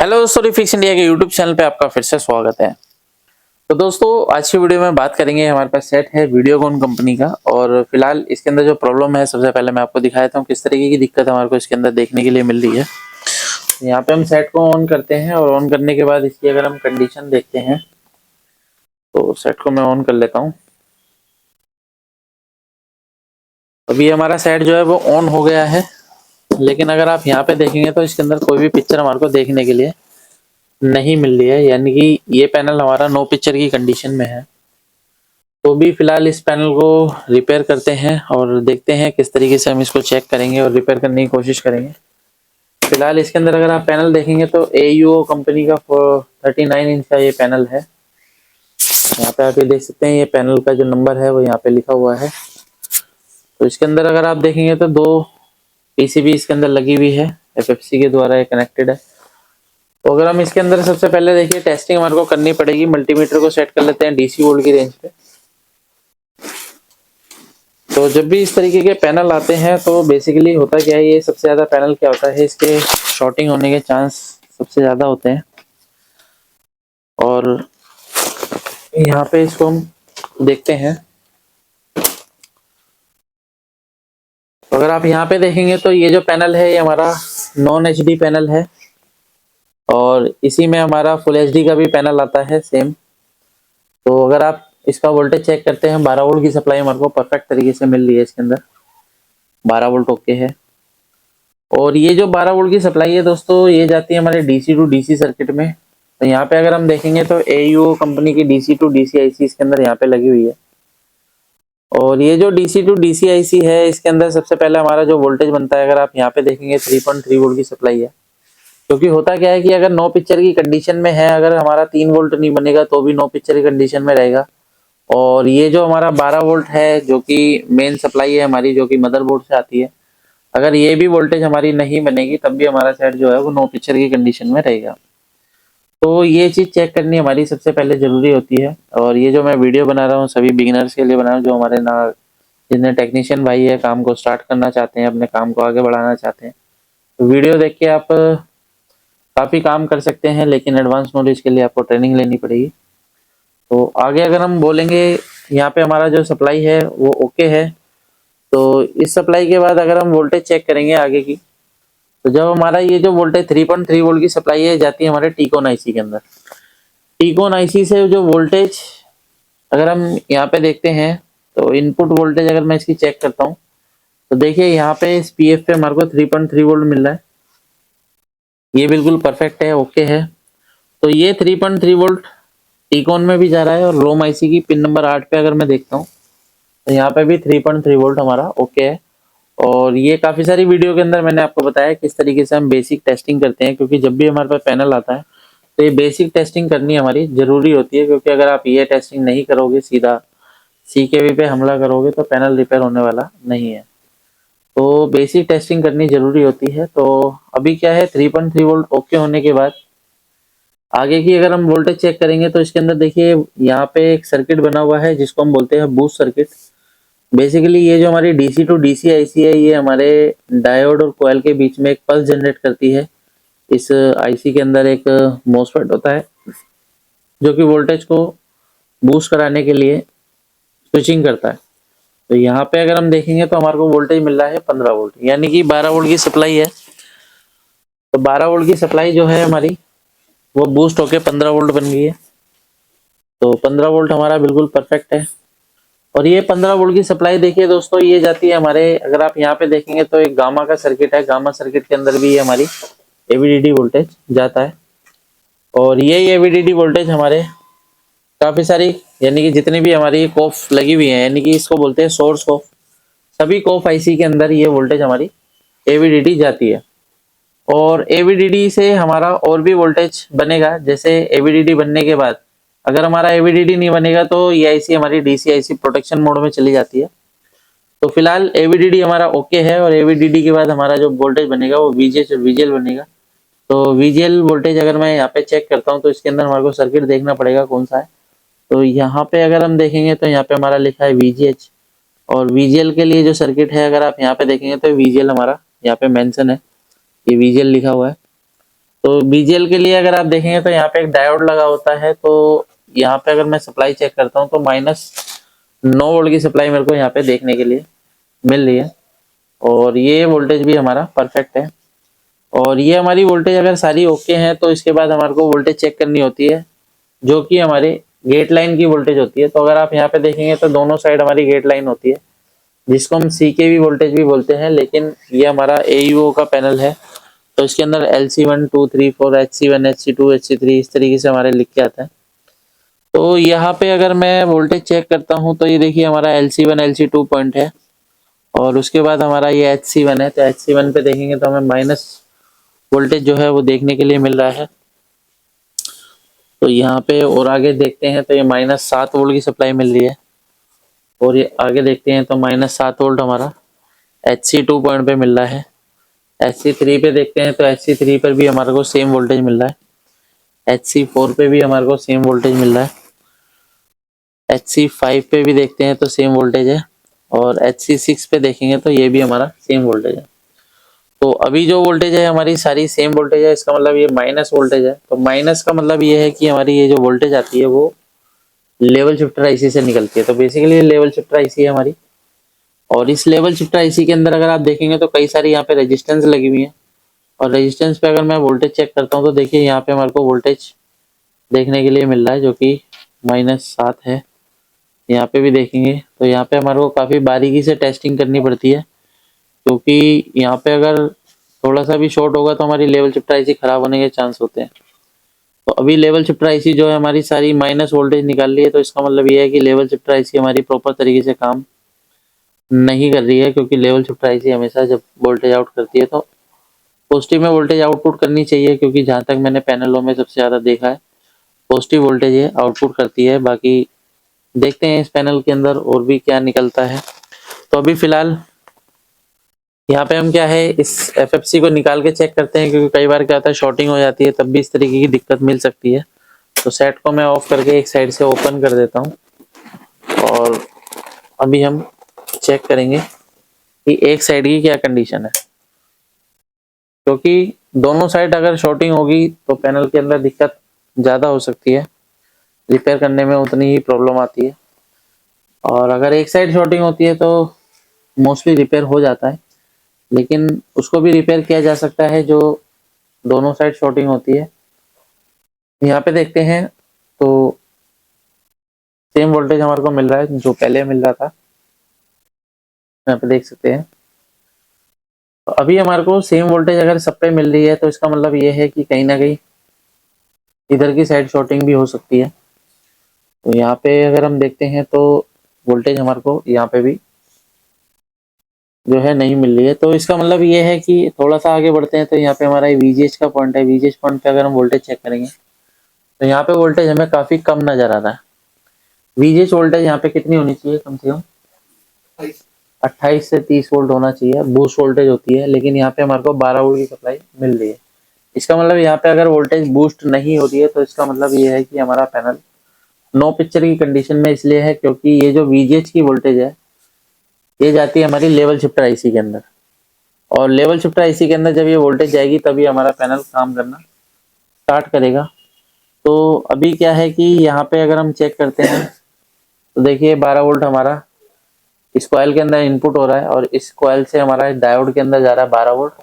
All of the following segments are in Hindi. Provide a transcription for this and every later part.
हेलो दोस्तों, रिफिक्स इंडिया के यूट्यूब चैनल पे आपका फिर से स्वागत है। तो दोस्तों, आज की वीडियो में बात करेंगे। हमारे पास सेट है वीडियोकॉन कंपनी का, और फिलहाल इसके अंदर जो प्रॉब्लम है, सबसे पहले मैं आपको दिखा देता हूँ किस तरीके की दिक्कत हमारे को इसके अंदर देखने के लिए मिल रही है। यहाँ पे हम सेट को ऑन करते हैं, और ऑन करने के बाद इसकी अगर हम कंडीशन देखते हैं तो सेट को मैं ऑन कर लेता हूँ। अभी हमारा सेट जो है वो ऑन हो गया है, लेकिन अगर आप यहाँ पे देखेंगे तो इसके अंदर कोई भी पिक्चर हमारे को देखने के लिए नहीं मिल रही है, यानी कि ये पैनल हमारा नो पिक्चर की कंडीशन में है। तो भी फिलहाल इस पैनल को रिपेयर करते हैं और देखते हैं किस तरीके से हम इसको चेक करेंगे और रिपेयर करने की कोशिश करेंगे। फिलहाल इसके अंदर अगर आप पैनल देखेंगे तो AUO कंपनी का 39 इंच का ये पैनल है। यहाँ पे आप ये देख सकते हैं, ये पैनल का जो नंबर है वो यहाँ पे लिखा हुआ है। तो इसके अंदर अगर आप देखेंगे तो दो PCB इसके अंदर लगी हुई है, FFC के द्वारा ये कनेक्टेड है। तो अगर हम इसके अंदर सबसे पहले देखिए, टेस्टिंग हमारे को करनी पड़ेगी। मल्टीमीटर को सेट कर लेते हैं DC वोल्ट की रेंज पे। तो जब भी इस तरीके के पैनल आते हैं तो बेसिकली होता क्या है, ये सबसे ज़्यादा पैनल क्या होता है, इसके शॉर्टिंग होने के चांस सबसे ज़्यादा होते हैं। और यहाँ पे इसको हम देखते हैं, तो अगर आप यहाँ पे देखेंगे तो ये जो पैनल है ये हमारा नॉन HD पैनल है, और इसी में हमारा फुल HD का भी पैनल आता है सेम। तो अगर आप इसका वोल्टेज चेक करते हैं, 12 वोल्ट की सप्लाई हमारे को परफेक्ट तरीके से मिल रही है। इसके अंदर 12 वोल्ट ओके है। और ये जो 12 वोल्ट की सप्लाई है दोस्तों, ये जाती है हमारे DC टू DC सर्किट में। तो यहाँ पे अगर हम देखेंगे तो AUO कंपनी की DC टू DC IC इसके अंदर यहाँ पे लगी हुई है। और ये जो DC टू DC IC है, इसके अंदर सबसे पहले हमारा जो वोल्टेज बनता है, अगर आप यहाँ पे देखेंगे 3.3 वोल्ट की सप्लाई है। क्योंकि होता क्या है कि अगर नो पिक्चर की कंडीशन में है, अगर हमारा 3 वोल्ट नहीं बनेगा तो भी नो पिक्चर की कंडीशन में रहेगा। और ये जो हमारा 12 वोल्ट है, जो कि मेन सप्लाई है हमारी, जो कि मदरबोर्ड से आती है, अगर ये भी वोल्टेज हमारी नहीं बनेगी तब भी हमारा सेट जो है वो नो पिक्चर की कंडीशन में रहेगा। तो ये चीज़ चेक करनी हमारी सबसे पहले ज़रूरी होती है। और ये जो मैं वीडियो बना रहा हूँ सभी बिगिनर्स के लिए बना रहा हूँ, जो हमारे ना जितने टेक्नीशियन भाई है, काम को स्टार्ट करना चाहते हैं, अपने काम को आगे बढ़ाना चाहते हैं, तो वीडियो देख के आप काफ़ी काम कर सकते हैं, लेकिन एडवांस नॉलेज के लिए आपको ट्रेनिंग लेनी पड़ेगी। तो आगे अगर हम बोलेंगे, यहाँ पे हमारा जो सप्लाई है वो ओके है। तो इस सप्लाई के बाद अगर हम वोल्टेज चेक करेंगे आगे की, तो जब हमारा ये जो वोल्टेज 3.3 वोल्ट की सप्लाई है, जाती है हमारे टीकॉन IC के अंदर। टीकॉन IC से जो वोल्टेज अगर हम यहाँ पे देखते हैं, तो इनपुट वोल्टेज अगर मैं इसकी चेक करता हूँ, तो देखिए यहाँ पे इस PF पे हमारे को 3.3 वोल्ट मिल रहा है। ये बिल्कुल परफेक्ट है, ओके है। तो ये 3.3 वोल्ट टीकॉन में भी जा रहा है। और रोम IC की पिन नंबर 8 पे अगर मैं देखता हूँ, तो यहाँ पे भी 3.3 वोल्ट हमारा ओके है। और ये काफ़ी सारी वीडियो के अंदर मैंने आपको बताया किस तरीके से हम बेसिक टेस्टिंग करते हैं, क्योंकि जब भी हमारे पास पैनल आता है तो ये बेसिक टेस्टिंग करनी हमारी ज़रूरी होती है। क्योंकि अगर आप ये टेस्टिंग नहीं करोगे, सीधा CKV पे हमला करोगे, तो पैनल रिपेयर होने वाला नहीं है। तो बेसिक टेस्टिंग करनी ज़रूरी होती है। तो अभी क्या है, 3.3 वोल्ट ओके होने के बाद आगे की अगर हम वोल्टेज चेक करेंगे, तो इसके अंदर देखिए यहाँ पे एक सर्किट बना हुआ है जिसको हम बोलते हैं बूस्ट सर्किट। बेसिकली ये जो हमारी DC टू DC IC है, ये हमारे डायोड और कोयल के बीच में एक पल्स जनरेट करती है। इस IC के अंदर एक MOSFET होता है, जो कि वोल्टेज को बूस्ट कराने के लिए स्विचिंग करता है। तो यहाँ पे अगर हम देखेंगे तो हमारे को वोल्टेज मिल रहा है 15 वोल्ट, यानी कि 12 वोल्ट की सप्लाई है। तो 12 वोल्ट की सप्लाई जो है हमारी, वो बूस्ट होके 15 वोल्ट बन गई है। तो 15 वोल्ट हमारा बिल्कुल परफेक्ट है। और ये 15 वोल्ट की सप्लाई देखिए दोस्तों, ये जाती है हमारे, अगर आप यहाँ पे देखेंगे तो एक गामा का सर्किट है। गामा सर्किट के अंदर भी ये हमारी AVDD वोल्टेज जाता है। और ये AVDD वोल्टेज हमारे काफ़ी सारी, यानी कि जितनी भी हमारी कोफ लगी हुई है, यानी कि इसको बोलते हैं सोर्स कोफ, सभी कोफ IC के अंदर ये वोल्टेज हमारी AVDD जाती है। और AVDD से हमारा और भी वोल्टेज बनेगा। जैसे AVDD बनने के बाद अगर हमारा AVDD नहीं बनेगा, तो ये IC हमारी DC IC प्रोटेक्शन मोड में चली जाती है। तो फिलहाल AVDD हमारा ओके है। और AVDD के बाद हमारा जो वोल्टेज बनेगा वो VGH और VGL बनेगा। तो VGL वोल्टेज अगर मैं यहाँ पे चेक करता हूँ, तो इसके अंदर हमारे को सर्किट देखना पड़ेगा कौन सा है। तो यहाँ पे अगर हम देखेंगे तो यहाँ पे हमारा लिखा है VGH। और VGL के लिए जो सर्किट है, अगर आप यहाँ पे देखेंगे तो VGL हमारा यहाँ पे मेंशन है, ये VGL लिखा हुआ है। तो बीजीएल के लिए अगर आप देखेंगे तो यहाँ पे एक डायोड लगा होता है। तो यहाँ पे अगर मैं सप्लाई चेक करता हूँ तो -9 वोल्ट की सप्लाई मेरे को यहाँ पे देखने के लिए मिल रही है, और ये वोल्टेज भी हमारा परफेक्ट है। और ये हमारी वोल्टेज अगर सारी ओके हैं तो इसके बाद हमारे को वोल्टेज चेक करनी होती है, जो कि हमारे गेट लाइन की वोल्टेज होती है। तो अगर आप यहाँ पे देखेंगे तो दोनों साइड हमारी गेट लाइन होती है, जिसको हम CKV वोल्टेज भी बोलते हैं, लेकिन ये हमारा AUO का पैनल है। तो इसके अंदर LC1 2 3 4 HC1 HC2 HC3 इस तरीके से हमारे लिख के आता है। तो यहाँ पे अगर मैं वोल्टेज चेक करता हूँ तो ये देखिए हमारा LC1 LC2 पॉइंट है, और उसके बाद हमारा ये HC1 है। तो HC1 पे देखेंगे तो हमें माइनस वोल्टेज जो है वो देखने के लिए मिल रहा है। तो यहाँ पे और आगे देखते हैं तो ये -7 वोल्ट की सप्लाई मिल रही है, और ये आगे देखते हैं तो -7 वोल्ट हमारा HC2 पॉइंट पे मिल रहा है। HC3 पे देखते हैं तो HC3 पर भी हमारे को सेम वोल्टेज मिल रहा है। HC4 पे भी हमारे को सेम वोल्टेज मिल रहा है। HC5 पे भी देखते हैं तो सेम वोल्टेज है, और HC6 पे देखेंगे तो ये भी हमारा सेम वोल्टेज है। तो अभी जो वोल्टेज है हमारी सारी सेम वोल्टेज है, इसका मतलब ये माइनस वोल्टेज है। तो माइनस का मतलब ये है कि हमारी ये जो वोल्टेज आती है वो लेवल शिफ्टर आईसी से निकलती है। तो बेसिकली लेवल शिफ्टर आईसी है हमारी, और इस लेवल शिफ्टर आईसी के अंदर अगर आप देखेंगे तो कई सारी यहाँ पे रेजिस्टेंस लगी हुई है, और रेजिस्टेंस पे अगर मैं वोल्टेज चेक करता हूँ तो देखिए यहाँ पे हमारे को वोल्टेज देखने के लिए मिल रहा है, जो कि -7 है। यहाँ पे भी देखेंगे तो यहाँ पे हमारे को काफ़ी बारीकी से टेस्टिंग करनी पड़ती है, क्योंकि यहाँ पे अगर थोड़ा सा भी शॉर्ट होगा तो हमारी लेवल शिफ्टर आईसी खराब होने के चांस होते हैं। तो अभी लेवल शिफ्टर आईसी जो है हमारी सारी माइनस वोल्टेज निकाल रही है, तो इसका मतलब ये है कि लेवल शिफ्टर आईसी हमारी प्रॉपर तरीके से काम नहीं कर रही है, क्योंकि लेवल शिफ्टर आईसी हमेशा जब वोल्टेज आउट करती है तो पॉजिटिव में वोल्टेज आउटपुट करनी चाहिए, क्योंकि जहाँ तक मैंने पैनलों में सबसे ज़्यादा देखा है पॉजिटिव वोल्टेज ये आउटपुट करती है। बाकी देखते हैं इस पैनल के अंदर और भी क्या निकलता है। तो अभी फिलहाल यहाँ पे हम क्या है इस FFC को निकाल के चेक करते हैं, क्योंकि कई बार क्या होता है शॉर्टिंग हो जाती है, तब भी इस तरीके की दिक्कत मिल सकती है। तो सेट को मैं ऑफ करके एक साइड से ओपन कर देता हूँ, और अभी हम चेक करेंगे कि एक साइड की क्या कंडीशन है, क्योंकि दोनों साइड अगर शॉर्टिंग होगी तो पैनल के अंदर दिक्कत ज़्यादा हो सकती है, रिपेयर करने में उतनी ही प्रॉब्लम आती है। और अगर एक साइड शॉर्टिंग होती है तो मोस्टली रिपेयर हो जाता है, लेकिन उसको भी रिपेयर किया जा सकता है जो दोनों साइड शॉर्टिंग होती है। यहाँ पे देखते हैं तो सेम वोल्टेज हमारे को मिल रहा है जो पहले मिल रहा था, यहाँ पे देख सकते हैं। तो अभी हमारे को सेम वोल्टेज अगर सब पे मिल रही है तो इसका मतलब ये है कि कहीं ना कहीं इधर की साइड शॉर्टिंग भी हो सकती है। तो यहाँ पे अगर हम देखते हैं तो वोल्टेज हमारे को यहाँ पे भी जो है नहीं मिल रही है। तो इसका मतलब ये है कि थोड़ा सा आगे बढ़ते हैं तो यहाँ पे हमारा VGH का पॉइंट है। VGH पॉइंट पे अगर हम वोल्टेज चेक करेंगे तो यहाँ पे वोल्टेज हमें काफी कम नजर आ रहा है। VGH वोल्टेज यहाँ पे कितनी होनी चाहिए, कम से कम 28 से 30 वोल्ट होना चाहिए, बूस्ट वोल्टेज होती है, लेकिन यहाँ पे हमारे को 12 वोल्ट की सप्लाई मिल रही है। इसका मतलब यहाँ पे अगर वोल्टेज बूस्ट नहीं हो रही है तो इसका मतलब ये है कि हमारा पैनल नो पिक्चर की कंडीशन में इसलिए है, क्योंकि ये जो VGH की वोल्टेज है ये जाती है हमारी लेवल शिफ्टर आईसी के अंदर, और लेवल शिफ्टर आईसी के अंदर जब ये वोल्टेज जाएगी तभी हमारा पैनल काम करना स्टार्ट करेगा। तो अभी क्या है कि यहाँ पे अगर हम चेक करते हैं तो देखिए 12 वोल्ट हमारा इस कॉइल के अंदर इनपुट हो रहा है, और इस कॉइल से हमारा डायोड के अंदर जा रहा है 12 वोल्ट,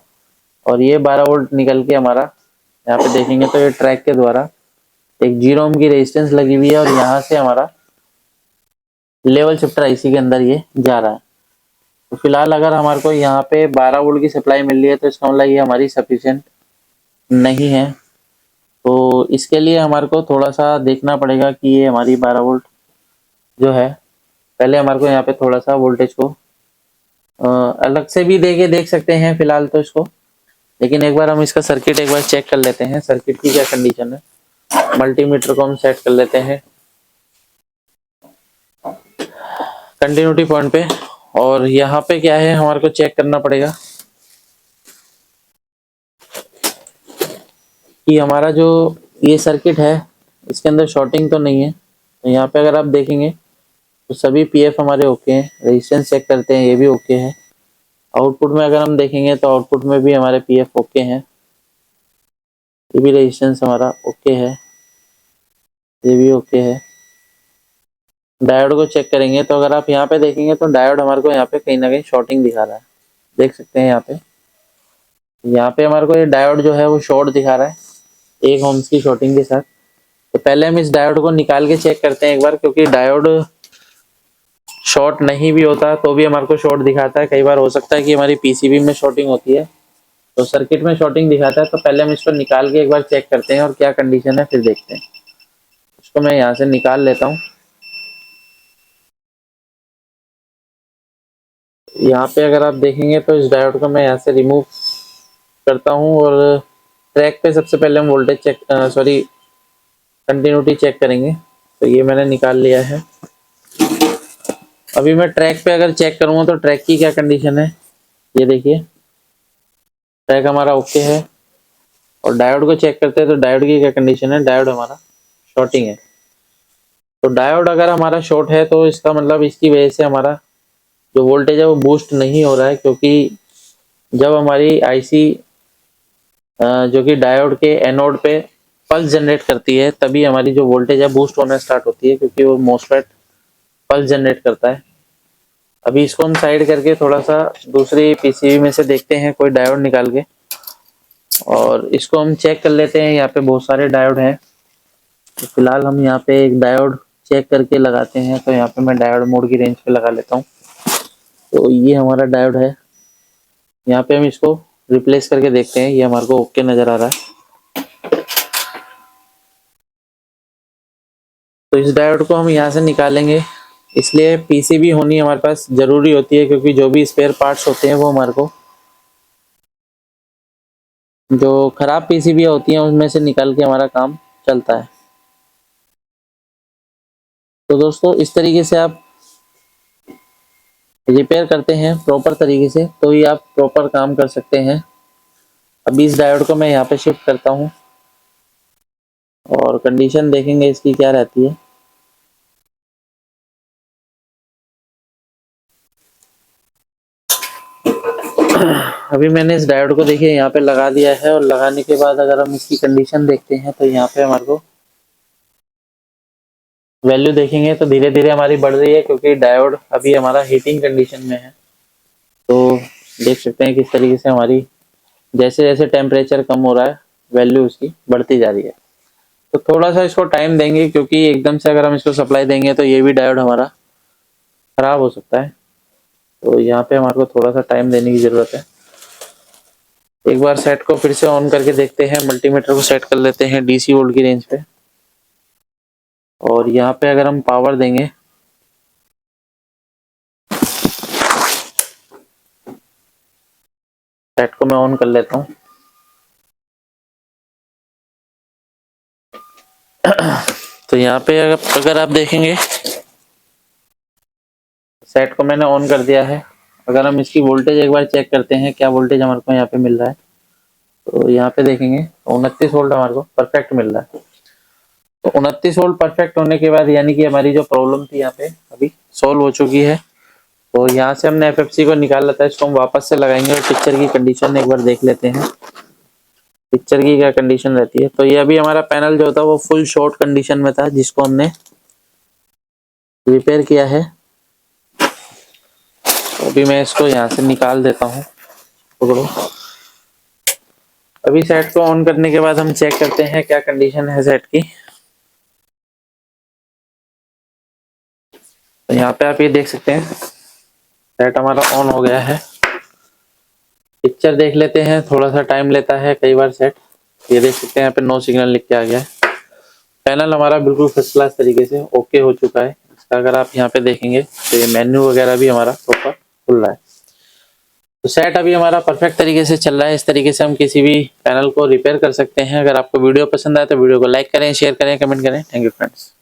और ये 12 वोल्ट निकल के हमारा यहाँ पे देखेंगे तो ये ट्रैक के द्वारा एक 0 ओम की रेजिस्टेंस लगी हुई है, और यहाँ से हमारा लेवल शिफ्टर आईसी के अंदर ये जा रहा है। तो फिलहाल अगर हमारे को यहाँ पे 12 वोल्ट की सप्लाई मिल रही है तो इसका मतलब ये हमारी सफिशिएंट नहीं है। तो इसके लिए हमारे को थोड़ा सा देखना पड़ेगा कि ये हमारी 12 वोल्ट जो है, पहले हमारे को यहाँ पे थोड़ा सा वोल्टेज को अलग से भी देख सकते हैं फिलहाल तो इसको, लेकिन एक बार हम इसका सर्किट एक बार चेक कर लेते हैं, सर्किट की क्या कंडीशन है। मल्टीमीटर को हम सेट कर लेते हैं कंटिन्यूटी पॉइंट पे, और यहाँ पे क्या है हमारे को चेक करना पड़ेगा कि हमारा जो ये सर्किट है इसके अंदर शॉर्टिंग तो नहीं है। तो यहाँ पे अगर आप देखेंगे तो सभी PF हमारे ओके हैं, रेजिस्टेंस चेक करते हैं ये भी ओके है। आउटपुट में अगर हम देखेंगे तो आउटपुट में भी हमारे PF ओके हैं। ये भी रेजिस्टेंस हमारा ओके है, ये भी ओके है। डायोड को चेक करेंगे तो अगर आप यहाँ पे देखेंगे तो डायोड हमारे को यहाँ पे कहीं ना कहीं शॉर्टिंग दिखा रहा है, देख सकते हैं यहाँ पे हमारे को ये डायोड जो है वो शॉर्ट दिखा रहा है 1 ohms की शॉर्टिंग के साथ। तो पहले हम इस डायोड को निकाल के चेक करते हैं एक बार, क्योंकि डायोड शॉर्ट नहीं भी होता तो भी हमारे को शॉर्ट दिखाता है। कई बार हो सकता है कि हमारी पीसीबी में शॉर्टिंग होती है तो सर्किट में शॉर्टिंग दिखाता है। तो पहले हम इसको निकाल के एक बार चेक करते हैं और क्या कंडीशन है फिर देखते हैं। इसको मैं यहाँ से निकाल लेता हूँ। यहाँ पे अगर आप देखेंगे तो इस डायोड को मैं यहाँ से रिमूव करता हूँ और ट्रैक पे सबसे पहले हम वोल्टेज चेक कंटिन्यूटी चेक करेंगे। तो ये मैंने निकाल लिया है। अभी मैं ट्रैक पे अगर चेक करूँगा तो ट्रैक की क्या कंडीशन है, ये देखिए ट्रैक हमारा ओके है। और डायोड को चेक करते हैं तो डायोड की क्या कंडीशन है, डायोड हमारा शॉर्टिंग है। तो डायोड अगर हमारा शॉर्ट है तो इसका मतलब इसकी वजह से हमारा जो वोल्टेज है वो बूस्ट नहीं हो रहा है, क्योंकि जब हमारी आईसी जो कि डायोड के एनोड पे पल्स जनरेट करती है तभी हमारी जो वोल्टेज है बूस्ट होना स्टार्ट होती है, क्योंकि वो मोसफेट पल्स जनरेट करता है। अभी इसको हम साइड करके थोड़ा सा दूसरी पीसीबी में से देखते हैं कोई डायोड निकाल के, और इसको हम चेक कर लेते हैं। यहाँ पे बहुत सारे डायोड हैं तो फिलहाल हम यहाँ पे एक डायोड चेक करके लगाते हैं। तो यहाँ पे मैं डायोड मोड की रेंज पे लगा लेता हूँ। तो ये हमारा डायोड है, यहाँ पे हम इसको रिप्लेस करके देखते हैं। ये हमारे को ओके नजर आ रहा है। तो इस डायोड को हम यहाँ से निकालेंगे, इसलिए पीसीबी होनी हमारे पास जरूरी होती है, क्योंकि जो भी स्पेयर पार्ट्स होते हैं वो हमारे को जो खराब पीसीबी होती हैं उनमें से निकाल के हमारा काम चलता है। तो दोस्तों इस तरीके से आप रिपेयर करते हैं प्रॉपर तरीके से तो ही आप प्रॉपर काम कर सकते हैं। अभी इस डायोड को मैं यहाँ पे शिफ्ट करता हूँ और कंडीशन देखेंगे इसकी क्या रहती है। अभी मैंने इस डायोड को देखिए यहाँ पे लगा दिया है, और लगाने के बाद अगर हम इसकी कंडीशन देखते हैं तो यहाँ पे हमारे को वैल्यू देखेंगे तो धीरे धीरे हमारी बढ़ रही है, क्योंकि डायोड अभी हमारा हीटिंग कंडीशन में है। तो देख सकते हैं किस तरीके से हमारी जैसे जैसे टेम्परेचर कम हो रहा है वैल्यू उसकी बढ़ती जा रही है। तो थोड़ा सा इसको टाइम देंगे, क्योंकि एकदम से अगर हम इसको सप्लाई देंगे तो ये भी डायोड हमारा खराब हो सकता है। तो यहाँ पे हमारे को थोड़ा सा टाइम देने की जरूरत है। एक बार सेट को फिर से ऑन करके देखते हैं, मल्टीमीटर को सेट कर लेते हैं डीसी वोल्ट की रेंज पे, और यहाँ पे अगर हम पावर देंगे सेट को मैं ऑन कर लेता हूँ। तो यहाँ पे अगर आप देखेंगे सेट को मैंने ऑन कर दिया है। अगर हम इसकी वोल्टेज एक बार चेक करते हैं क्या वोल्टेज हमारे को यहाँ पे मिल रहा है, तो यहाँ पे देखेंगे 29 वोल्ट हमारे को परफेक्ट मिल रहा है। तो 29 वोल्ट परफेक्ट होने के बाद यानी कि हमारी जो प्रॉब्लम थी यहाँ पे अभी सॉल्व हो चुकी है। तो यहाँ से हमने एफएफसी को निकाल लेता है, इसको हम वापस से लगाएंगे और पिक्चर की कंडीशन एक बार देख लेते हैं पिक्चर की क्या कंडीशन रहती है। तो ये अभी हमारा पैनल जो था वो फुल शॉर्ट कंडीशन में था, जिसको हमने रिपेयर किया है। तो अभी मैं इसको यहाँ से निकाल देता हूँ, पकड़ो। अभी सेट को ऑन करने के बाद हम चेक करते हैं क्या कंडीशन है सेट की। तो यहाँ पे आप ये देख सकते हैं सेट हमारा ऑन हो गया है। पिक्चर देख लेते हैं, थोड़ा सा टाइम लेता है कई बार सेट। ये देख सकते हैं यहाँ पे नो सिग्नल लिख के आ गया है। पैनल हमारा बिल्कुल फर्स्ट क्लास तरीके से ओके हो चुका है। इसका अगर आप यहाँ पे देखेंगे तो ये मेन्यू वगैरह भी हमारा प्रॉपर खुल रहा है। तो सेट अभी हमारा परफेक्ट तरीके से चल रहा है। इस तरीके से हम किसी भी पैनल को रिपेयर कर सकते हैं। अगर आपको वीडियो पसंद आए तो वीडियो को लाइक करें, शेयर करें, कमेंट करें। Thank you friends.